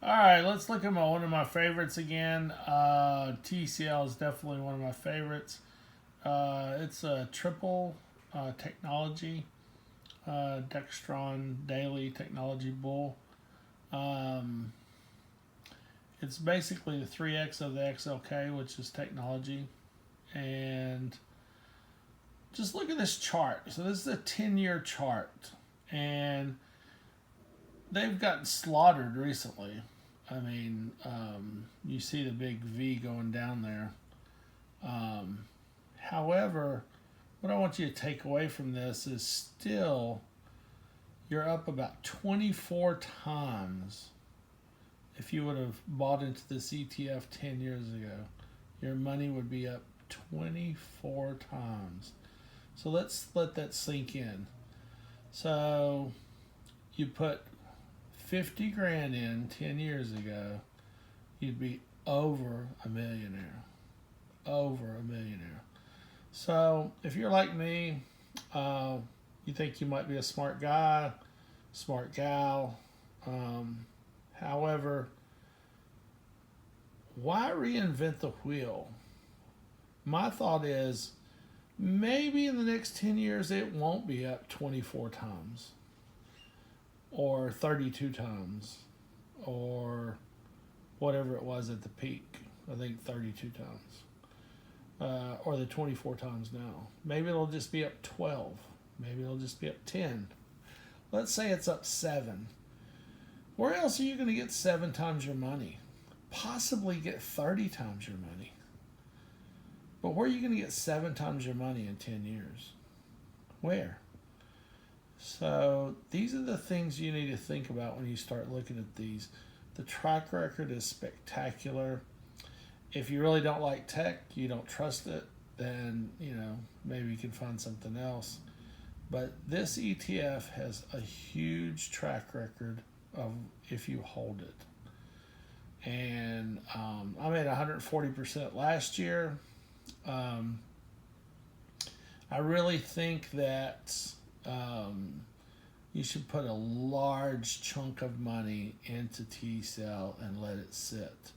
All right, let's look at one of my favorites again. TCL is definitely one of my favorites. It's a triple technology, Dextron Daily Technology Bull. Um, it's basically the 3X of the XLK, which is technology. And just look at this chart. So this is a 10-year chart. And they've gotten slaughtered recently. I mean, you see the big V going down there. However, what I want you to take away from this is still you're up about 24 times. If you would have bought into this ETF 10 years ago, your money would be up 24 times. So let's let that sink in. So you put 50 grand in 10 years ago, you'd be over a millionaire. Over a millionaire. So if you're like me, you think you might be a smart guy, smart gal. However, why reinvent the wheel? My thought is maybe in the next 10 years it won't be up 24 times or 32 times or whatever it was at the peak. I think 32 times. Or the 24 times now. Maybe it'll just be up 12. Maybe it'll just be up 10. Let's say it's up 7. Where else are you going to get 7 times your money? Possibly get 30 times your money. But where are you going to get 7 times your money in 10 years? Where? So these are the things you need to think about when you start looking at these. The track record is spectacular. If you really don't like tech, you don't trust it, then, maybe you can find something else. But this ETF has a huge track record of if you hold it. And I made 140% last year. I really think that you should put a large chunk of money into TCL and let it sit.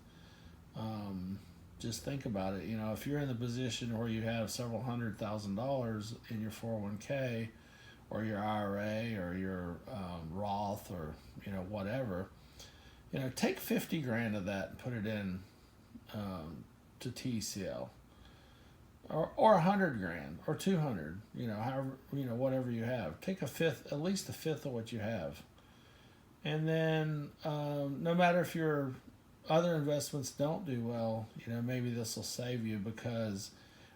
Just think about it. If you're in the position where you have several $100,000 in your 401k or your IRA or your Roth or whatever, take 50 grand of that and put it in to TCL, or 100 grand or 200. However, whatever you have. Take at least a fifth of what you have, and then no matter if your other investments don't do well, maybe this will save you, because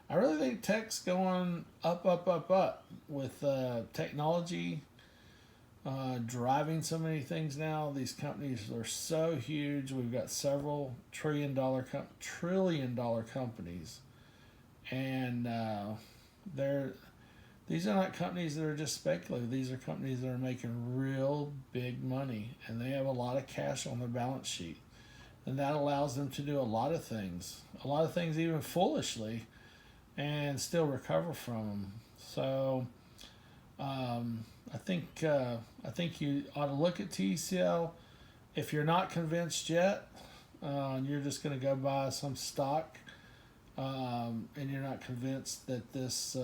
I really think tech's going up, up, up, up with technology driving so many things now. These companies are so huge. We've got several trillion dollar companies, and these are not companies that are just speculative. These are companies that are making real big money, and they have a lot of cash on their balance sheet. And that allows them to do a lot of things even foolishly, and still recover from them. So I think you ought to look at TCL. If you're not convinced yet, you're just going to go buy some stock, and you're not convinced that this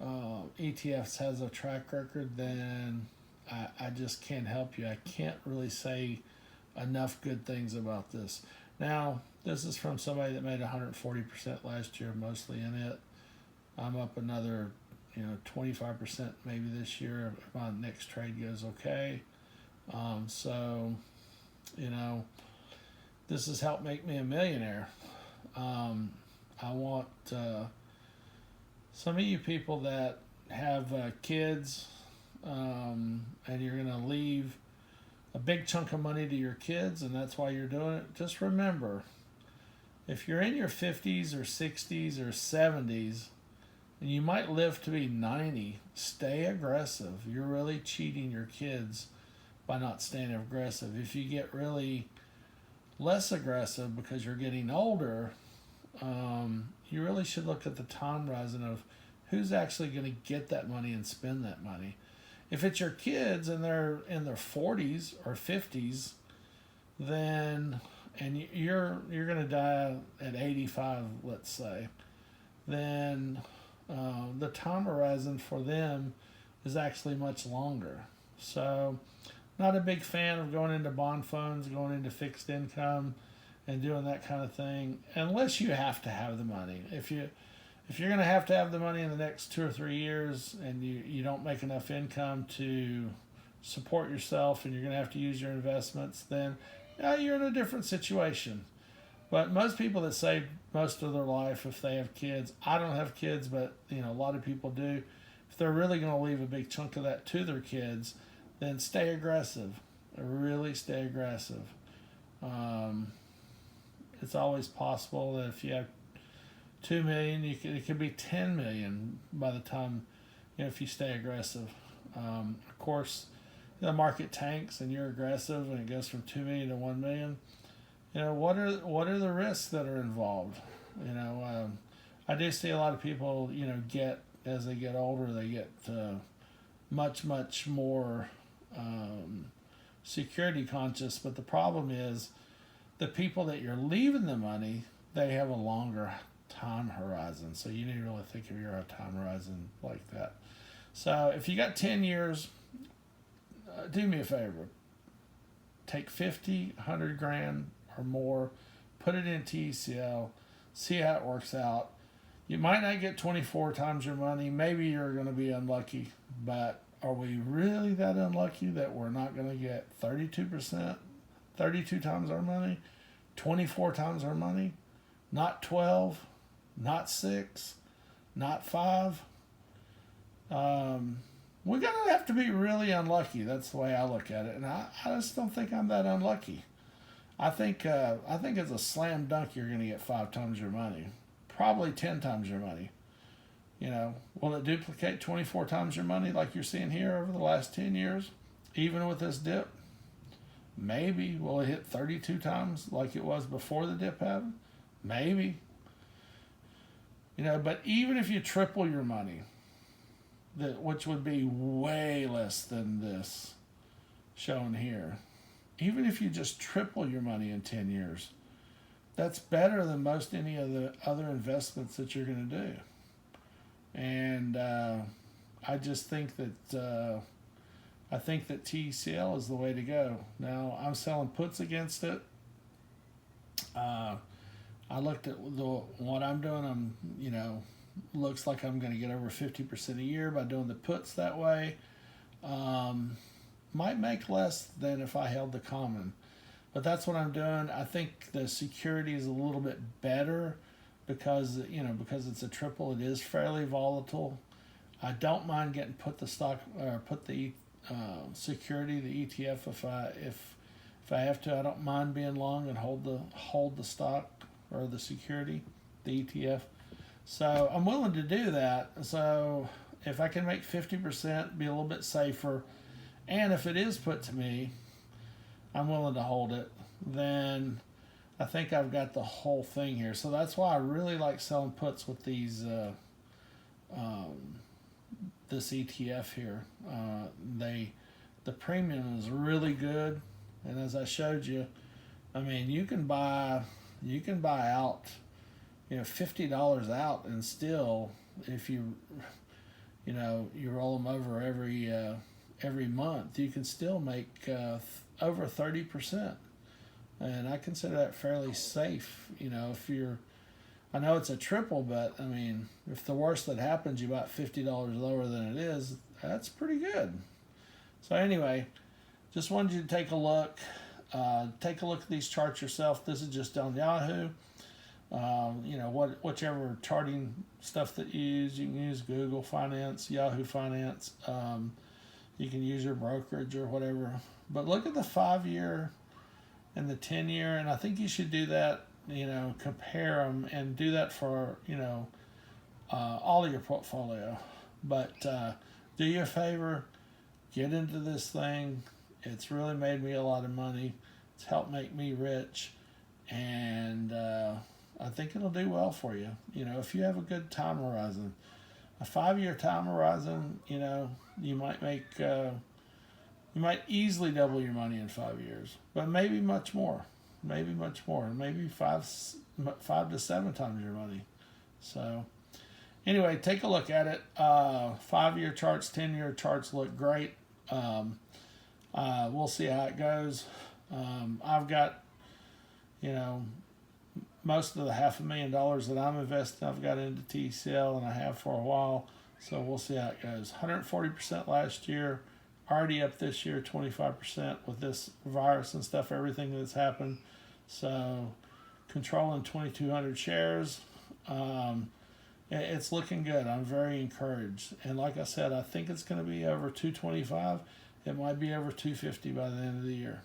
ETFs has a track record, then I just can't help you. I can't really say enough good things about this. Now, this is from somebody that made 140% last year, mostly in it. I'm up another, 25% maybe this year if my next trade goes okay. So, this has helped make me a millionaire. I want some of you people that have kids, and you're going to leave a big chunk of money to your kids, and that's why you're doing it. Just remember, if you're in your 50s or 60s or 70s, and you might live to be 90, stay aggressive. You're really cheating your kids by not staying aggressive. If you get really less aggressive because you're getting older, you really should look at the time horizon of who's actually going to get that money and spend that money. If it's your kids and they're in their 40s or 50s, then and you're going to die at 85, let's say, then the time horizon for them is actually much longer. So, not a big fan of going into bond funds, going into fixed income, and doing that kind of thing, unless you have to have the money. If you're going to have the money in the next 2 or 3 years, and you don't make enough income to support yourself, and you're going to have to use your investments, then you're in a different situation. But most people that save most of their life, if they have kids, I don't have kids, but a lot of people do. If they're really going to leave a big chunk of that to their kids, then stay aggressive. Really stay aggressive. It's always possible that if you have 2 million, it could be 10 million by the time, if you stay aggressive. Of course, the market tanks and you're aggressive and it goes from 2 million to 1 million. What are the risks that are involved? I do see a lot of people, get as they get older, they get much more security conscious. But the problem is, the people that you're leaving the money, they have a longer time horizon. So you need to really think of your time horizon like that. So if you got 10 years, do me a favor. Take 50, 100 grand or more, put it in TECL, see how it works out. You might not get 24 times your money. Maybe you're going to be unlucky, but are we really that unlucky that we're not going to get 32%, 32 times our money, 24 times our money, not 12, not 6, not 5? We're going to have to be really unlucky. That's the way I look at it. And I just don't think I'm that unlucky. I think it's a slam dunk you're going to get 5 times your money, probably 10 times your money. Will it duplicate 24 times your money like you're seeing here over the last 10 years, even with this dip? Maybe. Will it hit 32 times like it was before the dip happened? Maybe. But even if you triple your money, which would be way less than this shown here, even if you just triple your money in 10 years, that's better than most any of the other investments that you're going to do. And I just think that TECL is the way to go. Now, I'm selling puts against it. I looked at what I'm doing. Looks like I'm going to get over 50% a year by doing the puts that way. Might make less than if I held the common, but that's what I'm doing. I think the security is a little bit better because it's a triple. It is fairly volatile. I don't mind getting put the security, the ETF, if I have to. I don't mind being long and hold the stock or the security, the ETF. So I'm willing to do that. So if I can make 50%, be a little bit safer, and if it is put to me, I'm willing to hold it, then I think I've got the whole thing here. So that's why I really like selling puts with these this ETF here. The premium is really good, and as I showed you, you can buy out $50 out, and still, if you roll them over every month, you can still make over 30%, and I consider that fairly safe. I know it's a triple, but if the worst that happens, you bought $50 lower than it is, that's pretty good. So anyway, just wanted you to take a look. Take a look at these charts yourself. This is just on Yahoo. Whichever charting stuff that you use, you can use Google Finance, Yahoo Finance. You can use your brokerage or whatever. But look at the 5-year and the 10-year, and I think you should do that. Compare them and do that for all of your portfolio. But do you a favor, get into this thing. It's really made me a lot of money. It's helped make me rich, and I think it'll do well for you. If you have a good time horizon, a 5-year time horizon, you might make You might easily double your money in 5 years, but maybe much more, maybe 5 to 7 times your money. So anyway, take a look at it. 5-year charts, 10-year charts look great. We'll see how it goes. I've got, you know, most of the $500,000 that I'm investing, I've got into TECL, and I have for a while. So we'll see how it goes. 140% last year, already up this year 25% with this virus and stuff, everything that's happened. So controlling 2,200 shares. It's looking good. I'm very encouraged. And like I said, I think it's going to be over 225. It might be over 250 by the end of the year.